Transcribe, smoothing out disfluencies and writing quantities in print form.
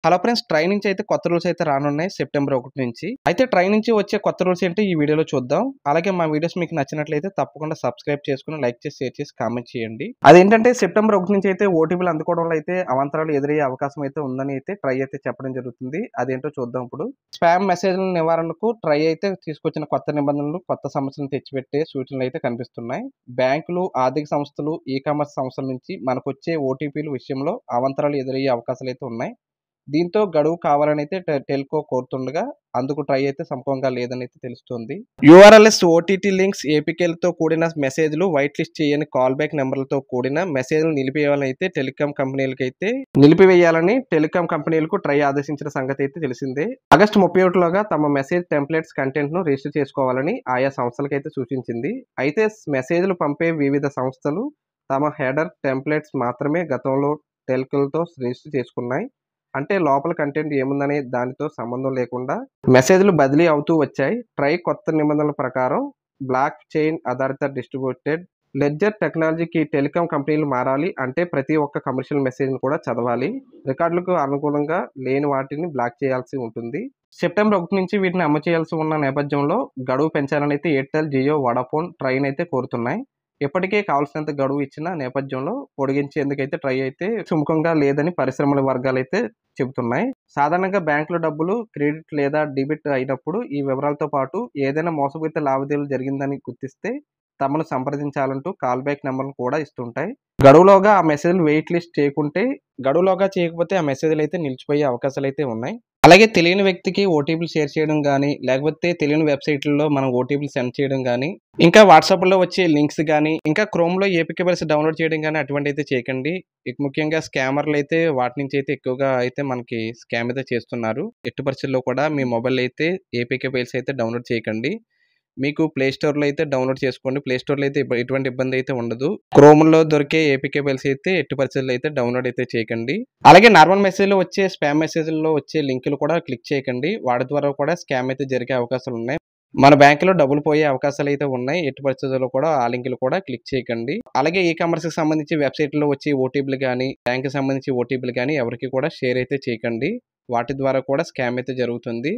Hello friends, try నుంచి అయితే కొత్త రూల్స్ అయితే రానున్నాయి సెప్టెంబర్ 1 నుంచి. అయితే ట్రై నుంచి వచ్చే కొత్త రూల్స్ ఏంటో ఈ వీడియోలో చూద్దాం. అలాగే మా వీడియోస్ మీకు నచ్చినట్లయితే తప్పకుండా సబ్స్క్రైబ్ చేసుకుని, లైక్ చేసి, షేర్ చేసి, కామెంట్ చేయండి. అదేంటంటే సెప్టెంబర్ 1 నుంచి అయితే ఓటీపీలు అందుకోవడంలో అయితే అవాంతరాలు ఎదురయ్యే అవకాశం అయితే ఉందని అయితే ట్రై అయితే చెప్పడం జరుగుతుంది. అదేంటో చూద్దాం ఇప్పుడు. స్పామ్ మెసేజ్ల నివారణకు ట్రై అయితే తీసుకొచ్చిన కొత్త నిబంధనలు, కొత్త సమస్యలను తెచ్చిపెట్టే సూచనలు అయితే కనిపిస్తున్నాయి. బ్యాంకులు, ఆర్థిక సంస్థలు, ఈ-కామర్స్ సంస్థల నుంచి మనకొచ్చే ఓటీపీల విషయంలో అవాంతరాలు ఎదురయ్యే అవకాశాలు అయితే ఉన్నాయి. దీంతో గడువు కావాలని అయితే టెల్కో కోరుతుండగా అందుకు ట్రై అయితే సంపూర్ణంగా లేదని అయితే తెలుస్తుంది. యూఆర్ఎల్ఎస్, ఓటీటీ లింక్స్, ఏపీకేలతో కూడిన మెసేజ్లు, వైట్ లిస్ట్ చేయని కాల్ బ్యాక్ నెంబర్లతో కూడిన మెసేజ్లు నిలిపివేయాలని అయితే టెలికాం కంపెనీలకు అయితే నిలిపివేయాలని టెలికాం కంపెనీలకు ట్రై ఆదేశించిన సంగతి అయితే తెలిసిందే. ఆగస్టు 31లోగా తమ మెసేజ్ టెంప్లెట్స్ కంటెంట్ ను రిజిస్టర్ చేసుకోవాలని ఆయా సంస్థలకు అయితే సూచించింది. అయితే మెసేజ్లు పంపే వివిధ సంస్థలు తమ హెడర్ టెంప్లెట్స్ మాత్రమే గతంలో టెల్కోలతో రిజిస్టర్ చేసుకున్నాయి. అంటే లోపల కంటెంట్ ఏముందనే దానితో సంబంధం లేకుండా మెసేజ్లు బదిలీ అవుతూ వచ్చాయి. ట్రై కొత్త నిబంధనల ప్రకారం బ్లాక్ చైన్ ఆధారిత డిస్ట్రిబ్యూటెడ్ లెడ్జర్ టెక్నాలజీకి టెలికాం కంపెనీలు మారాలి. అంటే ప్రతి ఒక్క కమర్షియల్ మెసేజ్ని కూడా చదవాలి. రికార్డులకు అనుగుణంగా లేని వాటిని బ్లాక్ చేయాల్సి ఉంటుంది. సెప్టెంబర్ 1 నుంచి వీటిని అమలు చేయాల్సి ఉన్న నేపథ్యంలో గడువు పెంచాలని అయితే ఎయిర్టెల్, జియో, వడాఫోన్, ట్రైన్ అయితే కోరుతున్నాయి. ఇప్పటికే కావాల్సినంత గడువు ఇచ్చిన నేపథ్యంలో పొడిగించేందుకైతే ట్రై అయితే సుముఖంగా లేదని పరిశ్రమల వర్గాలు అయితే చెబుతున్నాయి. సాధారణంగా బ్యాంకులో డబ్బులు క్రెడిట్ లేదా డెబిట్ అయినప్పుడు ఈ వివరాలతో పాటు ఏదైనా మోసపూరిత లావాదేవీలు జరిగిందని గుర్తిస్తే తమను సంప్రదించాలంటూ కాల్ బ్యాక్ నెంబర్ను కూడా ఇస్తుంటాయి. గడువులోగా ఆ మెసేజ్లు వెయిట్ లిస్ట్ చేయకపోతే ఆ మెసేజ్లు అయితే నిలిచిపోయే అవకాశాలు అయితే ఉన్నాయి. అలాగే తెలియని వ్యక్తికి ఓటీపీలు షేర్ చేయడం కానీ, లేకపోతే తెలియని వెబ్సైట్లలో మనం ఓటీపీలు సెండ్ చేయడం కానీ, ఇంకా వాట్సాప్లో వచ్చే లింక్స్ కానీ, ఇంకా క్రోమ్లో ఏపీకే బల్స్ డౌన్లోడ్ చేయడం కానీ అటువంటి అయితే చేయకండి. ముఖ్యంగా స్కామర్లు అయితే వాటి నుంచి అయితే ఎక్కువగా అయితే మనకి స్కామ్ అయితే చేస్తున్నారు. ఎట్టి పరిస్థితుల్లో కూడా మీ మొబైల్ అయితే ఏపీకే ఫైల్స్ అయితే డౌన్లోడ్ చేయకండి. మీకు ప్లే స్టోర్లో అయితే డౌన్లోడ్ చేసుకోండి. ప్లే స్టోర్లో అయితే ఎటువంటి ఇబ్బంది అయితే ఉండదు. క్రోమ్లో దొరికే ఏపీకే ఫైల్స్ అయితే ఎట్టి పరిస్థితుల్లో అయితే డౌన్లోడ్ అయితే చేయకండి. అలాగే నార్మల్ మెసేజ్లో వచ్చే స్పామ్ మెసేజ్లో వచ్చే లింకులు కూడా క్లిక్ చేయకండి. వాటి ద్వారా కూడా స్కామ్ అయితే జరిగే అవకాశాలు ఉన్నాయి. మన బ్యాంకులో డబ్బులు పోయే అవకాశాలు అయితే ఉన్నాయి. ఎట్టి పరిస్థితుల్లో కూడా ఆ లింకులు కూడా క్లిక్ చేయకండి. అలాగే ఈ కామర్స్కి సంబంధించి వెబ్సైట్లో వచ్చే ఓటీపీలు కానీ, బ్యాంకుకి సంబంధించి ఓటీపీలు కానీ ఎవరికి కూడా షేర్ అయితే చేయకండి. వాటి ద్వారా కూడా స్కామ్ అయితే జరుగుతుంది.